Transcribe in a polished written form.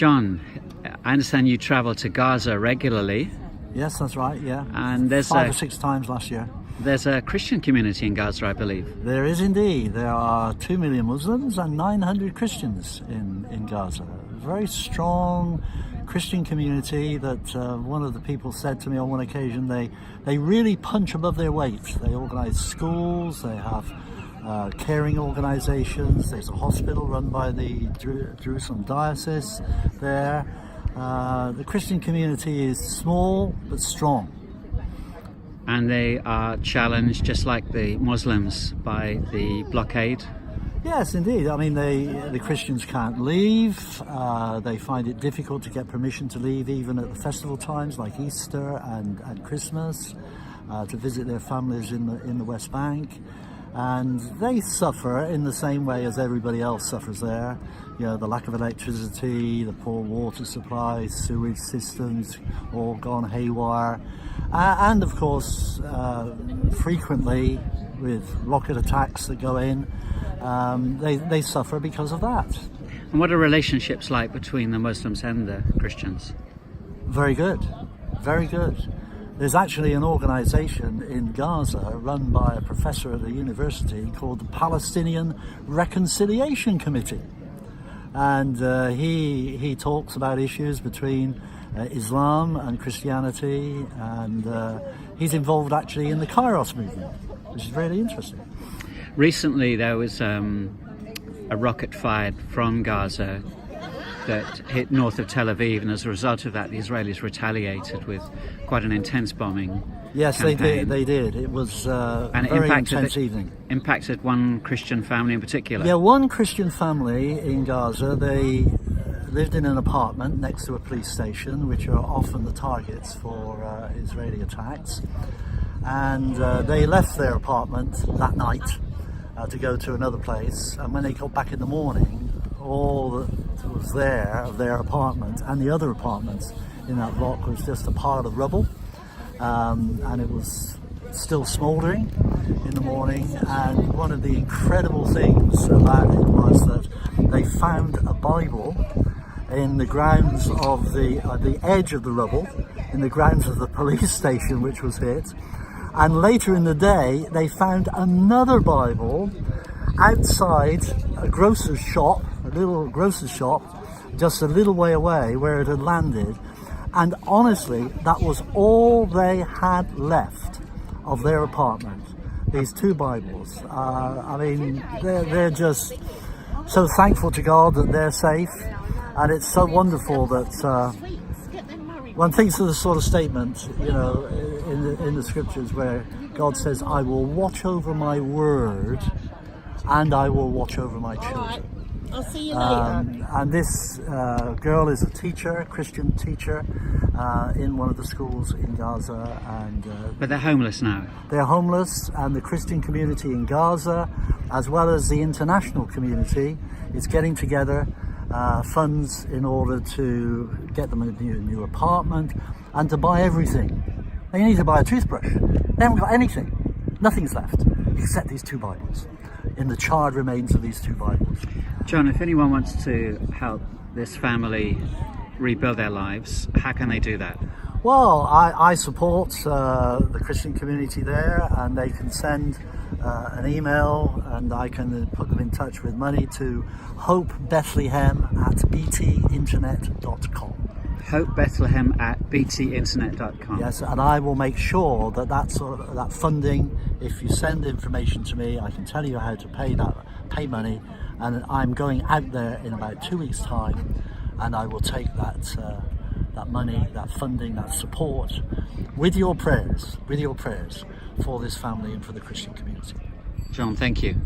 John, I understand you travel to Gaza regularly. Yes, that's right, yeah. And there's 5 or 6 times last year. There's a Christian community in Gaza, I believe. There is indeed. There are 2 million Muslims and 900 Christians in Gaza. A very strong Christian community that one of the people said to me on one occasion, they really punch above their weight. They organise schools, they have caring organisations, there's a hospital run by the Jerusalem diocese there. The Christian community is small but strong. And they are challenged, just like the Muslims, by the blockade? Yes, indeed. I mean, the Christians can't leave. They find it difficult to get permission to leave even at the festival times like Easter and Christmas, to visit their families in the West Bank. And they suffer in the same way as everybody else suffers there. You know, the lack of electricity, the poor water supply, sewage systems all gone haywire. And of course, frequently with rocket attacks that go in, they suffer because of that. And what are relationships like between the Muslims and the Christians? Very good, very good. There's actually an organisation in Gaza run by a professor at the university called the Palestinian Reconciliation Committee. And he talks about issues between Islam and Christianity, and he's involved actually in the Kairos movement, which is really interesting. Recently there was a rocket fired from Gaza that hit north of Tel Aviv, and as a result of that the Israelis retaliated with quite an intense bombing. Yes, campaign. they did. It was and it very intense evening. Impacted one Christian family in particular. Yeah, one Christian family in Gaza. They lived in an apartment next to a police station, which are often the targets for Israeli attacks. And they left their apartment that night to go to another place. And when they got back in the morning, all that was there of their apartment and the other apartments in that block was just a pile of rubble. And it was still smouldering in the morning. And one of the incredible things about it was that they found a Bible in the grounds of the edge of the rubble, in the grounds of the police station which was hit. And later in the day, they found another Bible outside a grocer's shop, a little grocer's shop, just a little way away where it had landed. And honestly, that was all they had left of their apartment, these 2 Bibles. I mean, they're just so thankful to God that they're safe. And it's so wonderful that one thinks of the sort of statement, you know, in the scriptures where God says, I will watch over my word and I will watch over my children. I'll see you later. And this girl is a teacher, a Christian teacher, in one of the schools in Gaza. But they're homeless now. They're homeless, and the Christian community in Gaza, as well as the international community, is getting together funds in order to get them a new apartment and to buy everything. They need to buy a toothbrush. They haven't got anything. Nothing's left except these 2 Bibles, in the charred remains of these 2 Bibles. John, if anyone wants to help this family rebuild their lives, how can they do that? Well, I support the Christian community there, and they can send an email and I can put them in touch with money to hopebethlehem@btinternet.com. hopebethlehem@btinternet.com. Yes, and I will make sure that that funding, if you send information to me, I can tell you how to pay money, and I'm going out there in about 2 weeks' time, and I will take that money, that funding, that support with your prayers for this family and for the Christian community. John, thank you.